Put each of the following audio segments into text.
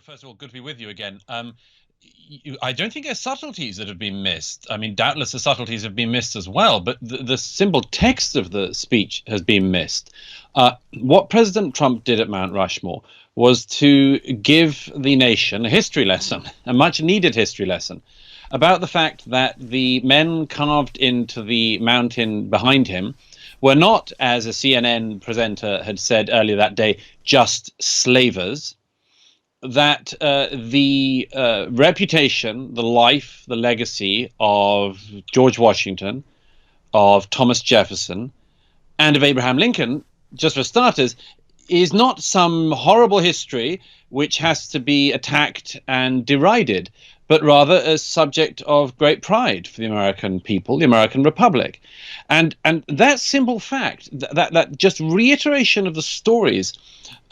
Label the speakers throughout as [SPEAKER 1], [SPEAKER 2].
[SPEAKER 1] First of all, good to be with you again. I don't think there's subtleties that have been missed. I mean, doubtless the subtleties have been missed as well, but the simple text of the speech has been missed. What President Trump did at Mount Rushmore was to give the nation a history lesson, a much needed history lesson, about the fact that the men carved into the mountain behind him were not, as a CNN presenter had said earlier that day, just slavers. That the reputation, the life, the legacy of George Washington, of Thomas Jefferson, and of Abraham Lincoln, just for starters, is not some horrible history which has to be attacked and derided, but rather a subject of great pride for the American people, the American Republic. And that simple fact, that just reiteration of the stories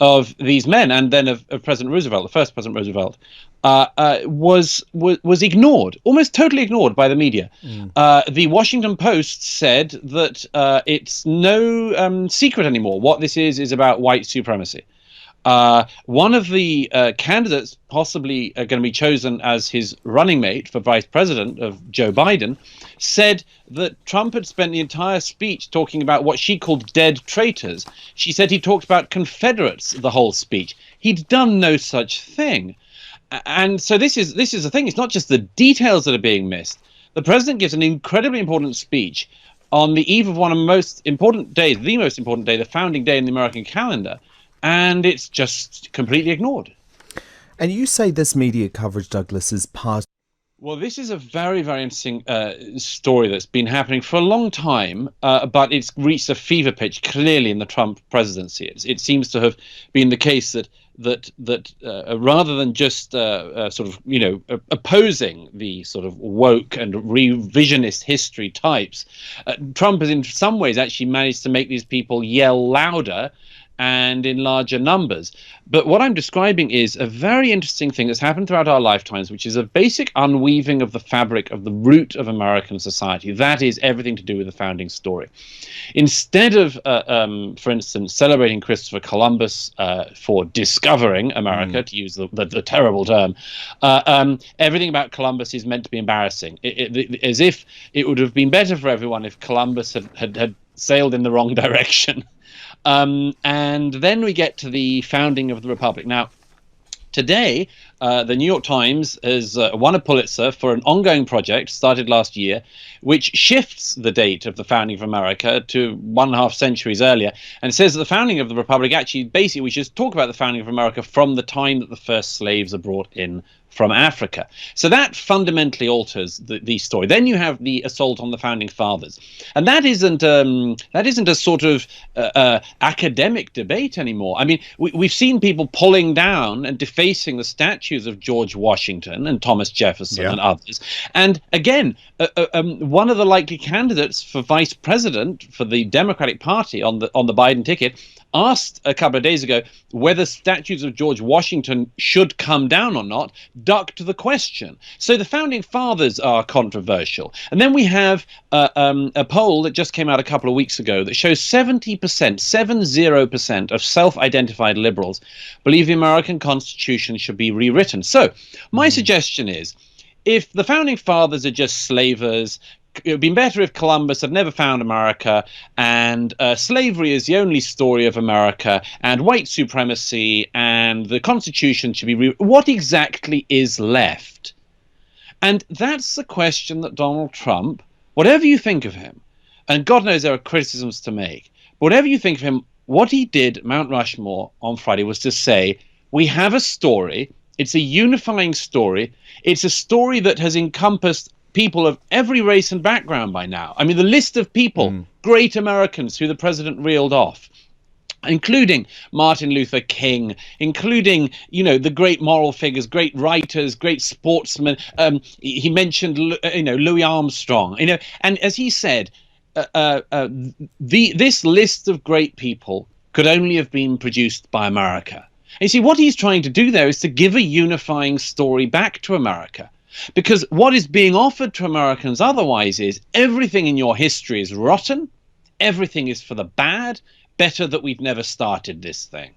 [SPEAKER 1] of these men, and then of President Roosevelt, the first President Roosevelt, was ignored, almost totally ignored by the media. The Washington Post said that it's no secret anymore. What this is about white supremacy. One of the candidates possibly going to be chosen as his running mate for vice president of Joe Biden said that Trump had spent the entire speech talking about what she called dead traitors. She said he talked about Confederates the whole speech. He'd done no such thing. And so this is the thing. It's not just the details that are being missed. The president gives an incredibly important speech on the eve of one of the most important days, the most important day, the founding day in the American calendar. And it's just completely ignored.
[SPEAKER 2] And you say this media coverage, Douglas, is part.
[SPEAKER 1] Well, this is a very, very interesting story that's been happening for a long time, but it's reached a fever pitch clearly in the Trump presidency. It seems to have been the case that rather than just sort of, opposing the sort of woke and revisionist history types, Trump has in some ways actually managed to make these people yell louder and in larger numbers. But what I'm describing is a very interesting thing that's happened throughout our lifetimes, which is a basic unweaving of the fabric of the root of American society. That is everything to do with the founding story. Instead of, for instance, celebrating Christopher Columbus for discovering America, to use the terrible term, everything about Columbus is meant to be embarrassing, as if it would have been better for everyone if Columbus had sailed in the wrong direction. And then we get to the founding of the Republic. Now, today, the New York Times has won a Pulitzer for an ongoing project started last year, which shifts the date of the founding of America to 1.5 centuries earlier, and says that the founding of the Republic, actually, basically, we should talk about the founding of America from the time that the first slaves are brought in from Africa. So that fundamentally alters the story. Then you have the assault on the founding fathers, and that isn't a sort of academic debate anymore. I mean, we've seen people pulling down and defacing the statues of George Washington and Thomas Jefferson and others. And again, one of the likely candidates for vice president for the Democratic Party on the Biden ticket asked a couple of days ago whether statues of George Washington should come down or not, ducked the question. So the founding fathers are controversial. And then we have a poll that just came out a couple of weeks ago that shows 70% of self-identified liberals believe the American Constitution should be rewritten. So my suggestion is, if the founding fathers are just slavers, it would have been better if Columbus had never found America, and slavery is the only story of America, and white supremacy and the Constitution should be what exactly is left? And that's the question that Donald Trump, whatever you think of him, and God knows there are criticisms to make, but whatever you think of him, what he did at Mount Rushmore on Friday was to say, we have a story, it's a unifying story, it's a story that has encompassed people of every race and background by now. I mean, the list of people, great Americans who the president reeled off, including Martin Luther King, including, the great moral figures, great writers, great sportsmen. He mentioned, Louis Armstrong, and as he said, this list of great people could only have been produced by America. And you see, what he's trying to do there is to give a unifying story back to America. Because what is being offered to Americans otherwise is everything in your history is rotten, everything is for the bad, better that we've never started this thing.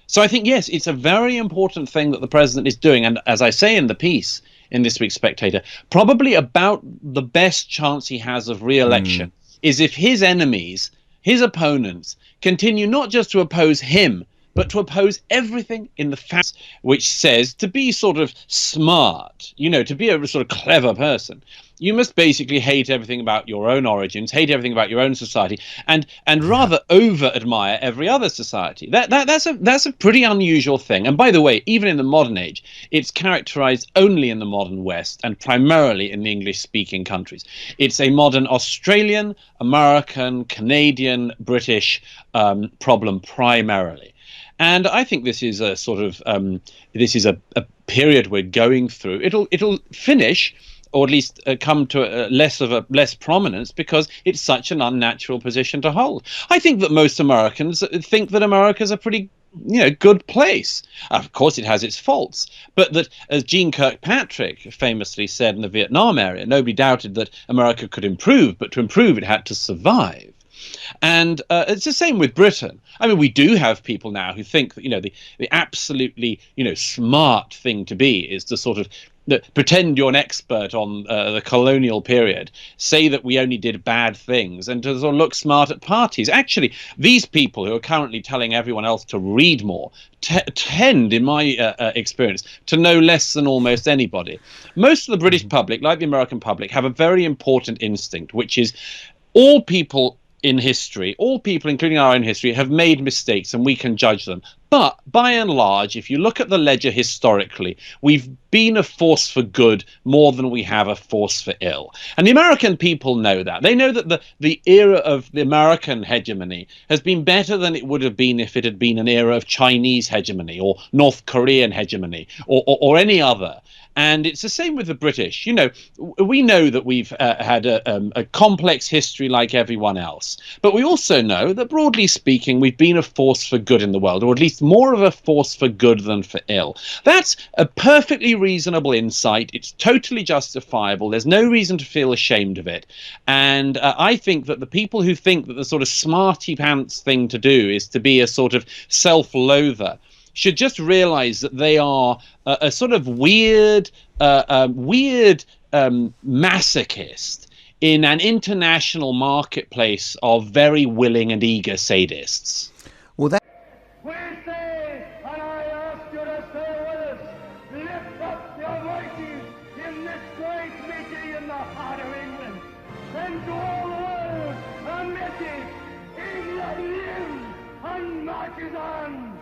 [SPEAKER 1] So I think, yes, it's a very important thing that the president is doing. And as I say in the piece in this week's Spectator, probably about the best chance he has of re-election is if his enemies, his opponents, continue not just to oppose him, but to oppose everything in the facts, which says to be sort of smart, to be a sort of clever person, you must basically hate everything about your own origins, hate everything about your own society, and rather over admire every other society. That's a pretty unusual thing. And by the way, even in the modern age, it's characterized only in the modern West and primarily in the English-speaking countries. It's a modern Australian, American, Canadian, British problem primarily. And I think this is a sort of a period we're going through. It'll finish, or at least come to less prominence, because it's such an unnatural position to hold. I think that most Americans think that America's a pretty good place. Of course, it has its faults, but that, as Jeane Kirkpatrick famously said in the Vietnam era, nobody doubted that America could improve, but to improve, it had to survive. And it's the same with Britain. I mean, we do have people now who think that, the absolutely, smart thing to be is to sort of pretend you're an expert on the colonial period, say that we only did bad things, and to sort of look smart at parties. Actually, these people who are currently telling everyone else to read more tend, in my experience, to know less than almost anybody. Most of the British public, like the American public, have a very important instinct, which is all people in history, all people, including our own history, have made mistakes and we can judge them. But by and large, if you look at the ledger historically, we've been a force for good more than we have a force for ill. And the American people know that. They know that the era of the American hegemony has been better than it would have been if it had been an era of Chinese hegemony or North Korean hegemony or any other. And it's the same with the British. We know that we've had a complex history like everyone else. But we also know that, broadly speaking, we've been a force for good in the world, or at least more of a force for good than for ill. That's a perfectly reasonable insight. It's totally justifiable. There's no reason to feel ashamed of it. And I think that the people who think that the sort of smarty pants thing to do is to be a sort of self-loather should just realize that they are a sort of weird masochist in an international marketplace of very willing and eager sadists.
[SPEAKER 2] Well, that.
[SPEAKER 3] We say, and I ask you to say with us, lift up your voices in this great meeting in the heart of England, and to all the world a message: England lives and marches on.